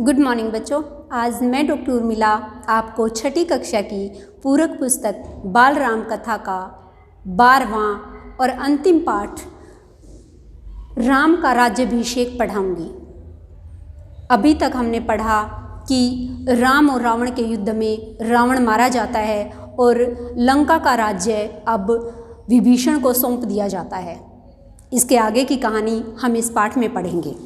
Good morning बच्चों। आज मैं डॉक्टर उर्मिला आपको छठी कक्षा की पूरक पुस्तक बाल राम कथा का 12वां और अंतिम पाठ राम का राज्याभिषेक पढ़ाऊंगी। अभी तक हमने पढ़ा कि राम और रावण के युद्ध में रावण मारा जाता है और लंका का राज्य अब विभीषण को सौंप दिया जाता है। इसके आगे की कहानी हम इस पाठ में पढ़ेंगे।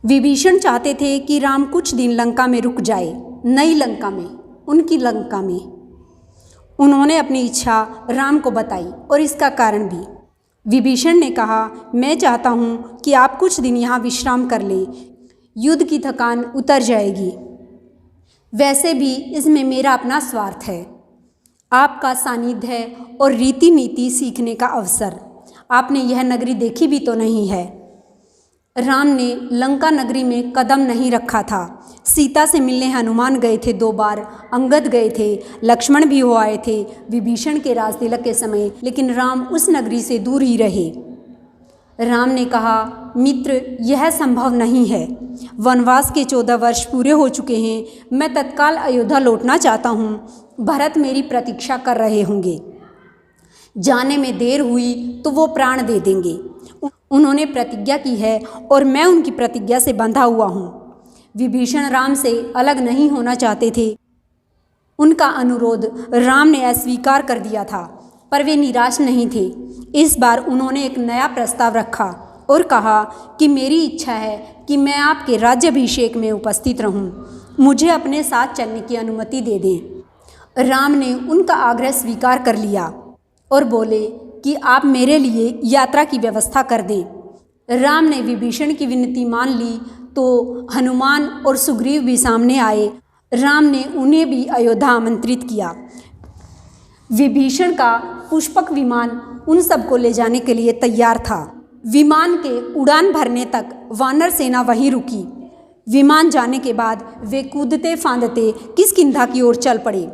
विभीषण चाहते थे कि राम कुछ दिन लंका में रुक जाए, नई लंका में, उनकी लंका में। उन्होंने अपनी इच्छा राम को बताई और इसका कारण भी। विभीषण ने कहा, मैं चाहता हूँ कि आप कुछ दिन यहाँ विश्राम कर लें, युद्ध की थकान उतर जाएगी। वैसे भी इसमें मेरा अपना स्वार्थ है, आपका सानिध्य और रीति नीति सीखने का अवसर। आपने यह नगरी देखी भी तो नहीं है। राम ने लंका नगरी में कदम नहीं रखा था। सीता से मिलने हनुमान गए थे 2 बार, अंगद गए थे, लक्ष्मण भी हो आए थे विभीषण के राज तिलक के समय, लेकिन राम उस नगरी से दूर ही रहे। राम ने कहा, मित्र, यह संभव नहीं है। वनवास के 14 वर्ष पूरे हो चुके हैं। मैं तत्काल अयोध्या लौटना चाहता हूँ। भरत मेरी प्रतीक्षा कर रहे होंगे। जाने में देर हुई तो वो प्राण दे देंगे। उन्होंने प्रतिज्ञा की है और मैं उनकी प्रतिज्ञा से बंधा हुआ हूँ। विभीषण राम से अलग नहीं होना चाहते थे। उनका अनुरोध राम ने अस्वीकार कर दिया था, पर वे निराश नहीं थे। इस बार उन्होंने एक नया प्रस्ताव रखा और कहा कि मेरी इच्छा है कि मैं आपके राज्याभिषेक में उपस्थित रहूं। मुझे अपने साथ चलने की अनुमति दे दें। राम ने उनका आग्रह स्वीकार कर लिया और बोले कि आप मेरे लिए यात्रा की व्यवस्था कर दें। राम ने विभीषण की विनती मान ली तो हनुमान और सुग्रीव भी सामने आए। राम ने उन्हें भी अयोध्या आमंत्रित किया। विभीषण का पुष्पक विमान उन सबको ले जाने के लिए तैयार था। विमान के उड़ान भरने तक वानर सेना वहीं रुकी। विमान जाने के बाद वे कूदते फांदते किष्किंधा की ओर चल पड़े।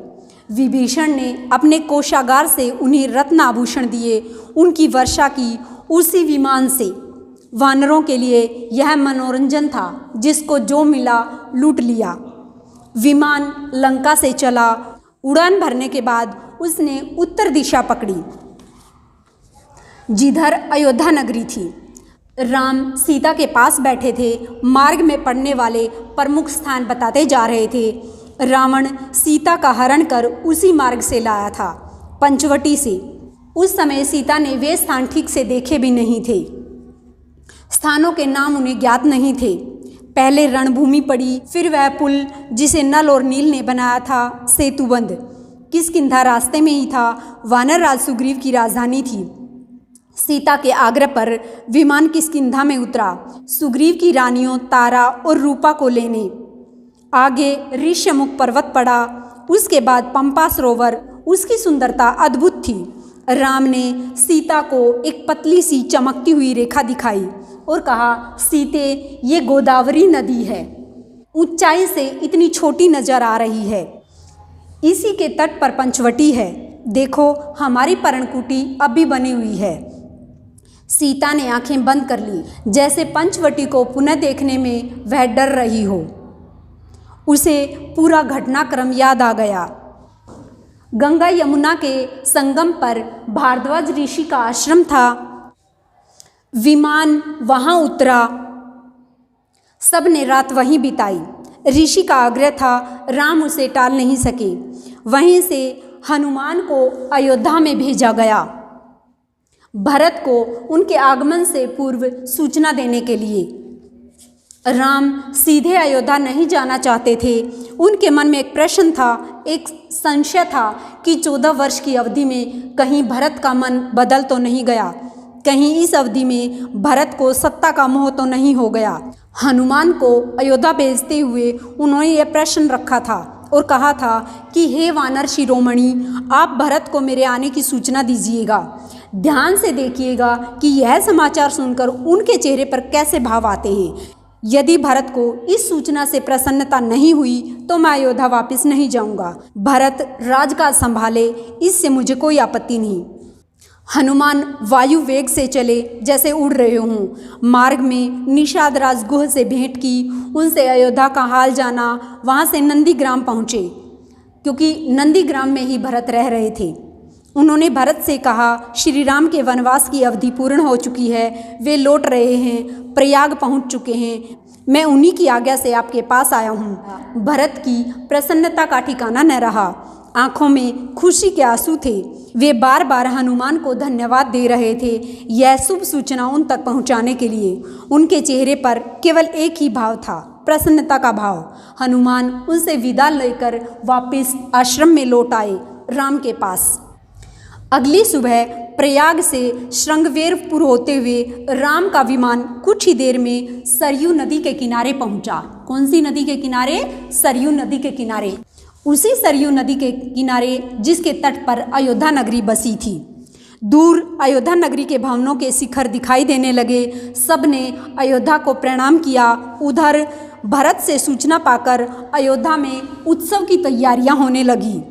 विभीषण ने अपने कोषागार से उन्हें रत्न आभूषण दिए, उनकी वर्षा की उसी विमान से। वानरों के लिए यह मनोरंजन था, जिसको जो मिला लूट लिया। विमान लंका से चला। उड़ान भरने के बाद उसने उत्तर दिशा पकड़ी, जिधर अयोध्या नगरी थी। राम सीता के पास बैठे थे। मार्ग में पड़ने वाले प्रमुख स्थान बताते जा रहे थे। रावण सीता का हरण कर उसी मार्ग से लाया था, पंचवटी से। उस समय सीता ने वे स्थान ठीक से देखे भी नहीं थे। स्थानों के नाम उन्हें ज्ञात नहीं थे। पहले रणभूमि पड़ी, फिर वह पुल जिसे नल और नील ने बनाया था, सेतुबंध। किष्किंधा रास्ते में ही था। वानर राज सुग्रीव की राजधानी थी। सीता के आग्रह पर विमान किष्किंधा में उतरा, सुग्रीव की रानियों तारा और रूपा को लेने। आगे ऋष्यमुख पर्वत पड़ा, उसके बाद पंपा सरोवर। उसकी सुंदरता अद्भुत थी। राम ने सीता को एक पतली सी चमकती हुई रेखा दिखाई और कहा, सीते, ये गोदावरी नदी है, ऊंचाई से इतनी छोटी नजर आ रही है। इसी के तट पर पंचवटी है। देखो, हमारी पर्णकुटी अब भी बनी हुई है। सीता ने आंखें बंद कर ली, जैसे पंचवटी को पुनः देखने में वह डर रही हो। उसे पूरा घटनाक्रम याद आ गया। गंगा यमुना के संगम पर भारद्वाज ऋषि का आश्रम था। विमान वहां उतरा। सब ने रात वहीं बिताई। ऋषि का आग्रह था, राम उसे टाल नहीं सके। वहीं से हनुमान को अयोध्या में भेजा गया, भरत को उनके आगमन से पूर्व सूचना देने के लिए। राम सीधे अयोध्या नहीं जाना चाहते थे। उनके मन में एक प्रश्न था, एक संशय था कि 14 वर्ष की अवधि में कहीं भरत का मन बदल तो नहीं गया, कहीं इस अवधि में भरत को सत्ता का मोह तो नहीं हो गया। हनुमान को अयोध्या भेजते हुए उन्होंने यह प्रश्न रखा था और कहा था कि हे वानर शिरोमणि, आप भरत को मेरे आने की सूचना दीजिएगा। ध्यान से देखिएगा कि यह समाचार सुनकर उनके चेहरे पर कैसे भाव आते हैं। यदि भरत को इस सूचना से प्रसन्नता नहीं हुई तो मैं अयोध्या वापस नहीं जाऊंगा। भरत राजकाज संभाले, इससे मुझे कोई आपत्ति नहीं। हनुमान वायु वेग से चले जैसे उड़ रहे हों। मार्ग में निषाद राजगुह से भेंट की, उनसे अयोध्या का हाल जाना। वहाँ से नंदीग्राम पहुँचे, क्योंकि नंदीग्राम में ही भरत रह रहे थे। उन्होंने भरत से कहा, श्री राम के वनवास की अवधि पूर्ण हो चुकी है, वे लौट रहे हैं, प्रयाग पहुँच चुके हैं, मैं उन्हीं की आज्ञा से आपके पास आया हूँ। भरत की प्रसन्नता का ठिकाना न रहा, आंखों में खुशी के आंसू थे। वे बार बार हनुमान को धन्यवाद दे रहे थे, यह शुभ सूचना उन तक पहुंचाने के लिए। उनके चेहरे पर केवल एक ही भाव था, प्रसन्नता का भाव। हनुमान उनसे विदा लेकर वापस आश्रम में लौट आए, राम के पास। अगली सुबह प्रयाग से श्रृंगवेरपुर होते हुए राम का विमान कुछ ही देर में सरयू नदी के किनारे पहुंचा। कौन सी नदी के किनारे? सरयू नदी के किनारे। उसी सरयू नदी के किनारे जिसके तट पर अयोध्या नगरी बसी थी। दूर अयोध्या नगरी के भवनों के शिखर दिखाई देने लगे। सब ने अयोध्या को प्रणाम किया। उधर भरत से सूचना पाकर अयोध्या में उत्सव की तैयारियां होने लगी।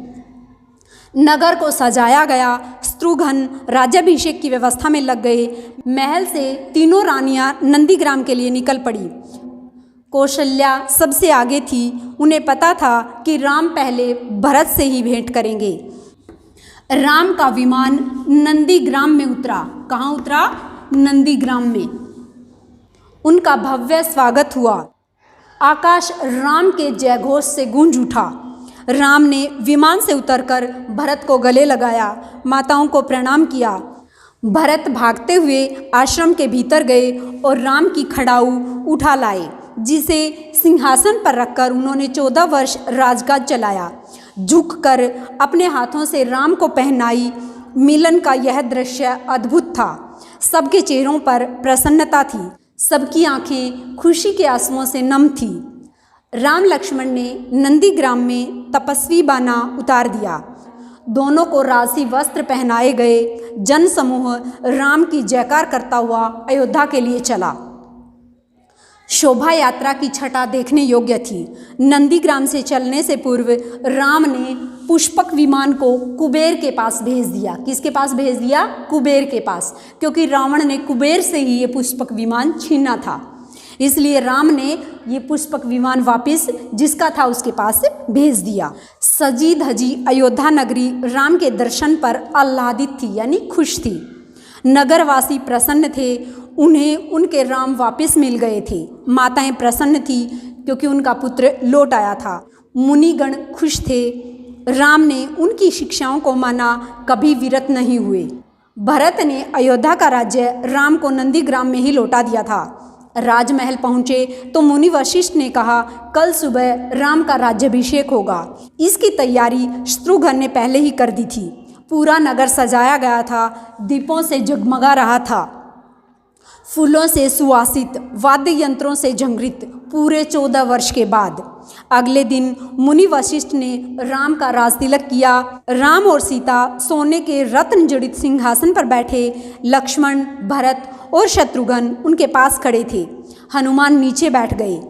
नगर को सजाया गया। शत्रुघ्न राज्याभिषेक की व्यवस्था में लग गए। महल से तीनों रानियां नंदीग्राम के लिए निकल पड़ी। कौशल्या सबसे आगे थी। उन्हें पता था कि राम पहले भरत से ही भेंट करेंगे। राम का विमान नंदीग्राम में उतरा। कहाँ उतरा? नंदीग्राम में। उनका भव्य स्वागत हुआ। आकाश राम के जयघोष से गूंज उठा। राम ने विमान से उतरकर भरत को गले लगाया, माताओं को प्रणाम किया। भरत भागते हुए आश्रम के भीतर गए और राम की खड़ाऊ उठा लाए, जिसे सिंहासन पर रखकर उन्होंने 14 वर्ष राजकाज चलाया। झुककर अपने हाथों से राम को पहनाई। मिलन का यह दृश्य अद्भुत था। सबके चेहरों पर प्रसन्नता थी, सबकी आंखें खुशी के आंसुओं से नम थी। राम लक्ष्मण ने नंदीग्राम में तपस्वी बाना उतार दिया। दोनों को राशि वस्त्र पहनाए गए। जन समूह राम की जयकार करता हुआ अयोध्या के लिए चला। शोभा यात्रा की छटा देखने योग्य थी। नंदीग्राम से चलने से पूर्व राम ने पुष्पक विमान को कुबेर के पास भेज दिया। किसके पास भेज दिया? कुबेर के पास, क्योंकि रावण ने कुबेर से ही ये पुष्पक विमान छीना था। इसलिए राम ने ये पुष्पक विमान वापस जिसका था उसके पास भेज दिया। सजी धजी अयोध्या नगरी राम के दर्शन पर आह्लादित थी, यानी खुश थी। नगरवासी प्रसन्न थे, उन्हें उनके राम वापस मिल गए थे। माताएं प्रसन्न थी क्योंकि उनका पुत्र लौट आया था। मुनिगण खुश थे। राम ने उनकी शिक्षाओं को माना, कभी विरत नहीं हुए। भरत ने अयोध्या का राज्य राम को नंदीग्राम में ही लौटा दिया था। राजमहल पहुँचे तो मुनि वशिष्ठ ने कहा, कल सुबह राम का राज्याभिषेक होगा। इसकी तैयारी शत्रुघ्न ने पहले ही कर दी थी। पूरा नगर सजाया गया था, दीपों से जगमगा रहा था, फूलों से सुवासित, वाद्य यंत्रों से झंकृत। पूरे 14 वर्ष के बाद अगले दिन मुनि वशिष्ठ ने राम का राजतिलक किया। राम और सीता सोने के रत्न जड़ित सिंहासन पर बैठे। लक्ष्मण, भरत और शत्रुघ्न उनके पास खड़े थे। हनुमान नीचे बैठ गए।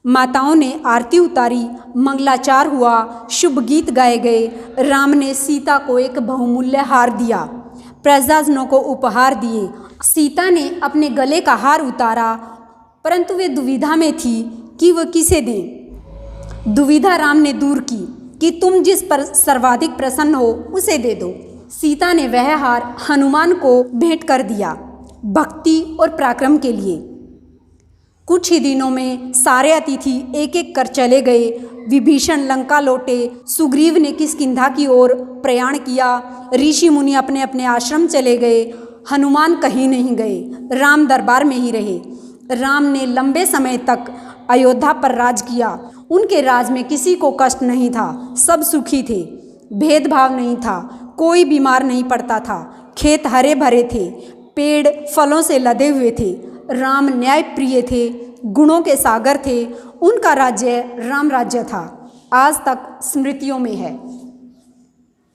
माताओं ने आरती उतारी, मंगलाचार हुआ, शुभ गीत गाए गए। राम ने सीता को एक बहुमूल्य हार दिया, प्रजाजनों को उपहार दिए। सीता ने अपने गले का हार उतारा, परंतु वे दुविधा में थी कि वह किसे दें। दुविधा राम ने दूर की कि तुम जिस पर सर्वाधिक प्रसन्न हो उसे दे दो। सीता ने वह हार हनुमान को भेंट कर दिया, भक्ति और पराक्रम के लिए। कुछ ही दिनों में सारे अतिथि एक एक कर चले गए। विभीषण लंका लौटे। सुग्रीव ने किष्किंधा की ओर प्रयाण किया। ऋषि मुनि अपने अपने आश्रम चले गए। हनुमान कहीं नहीं गए, राम दरबार में ही रहे। राम ने लंबे समय तक अयोध्या पर राज किया। उनके राज में किसी को कष्ट नहीं था, सब सुखी थे। भेदभाव नहीं था, कोई बीमार नहीं पड़ता था। खेत हरे भरे थे, पेड़ फलों से लदे हुए थे। राम न्याय प्रिय थे, गुणों के सागर थे। उनका राज्य राम राज्य था, आज तक स्मृतियों में है।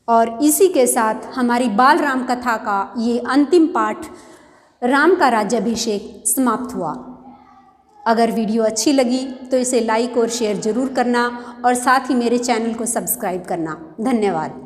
और इसी के साथ हमारी बाल राम कथा का ये अंतिम पाठ राम का राज्याभिषेक समाप्त हुआ। अगर वीडियो अच्छी लगी तो इसे लाइक और शेयर ज़रूर करना और साथ ही मेरे चैनल को सब्सक्राइब करना। धन्यवाद।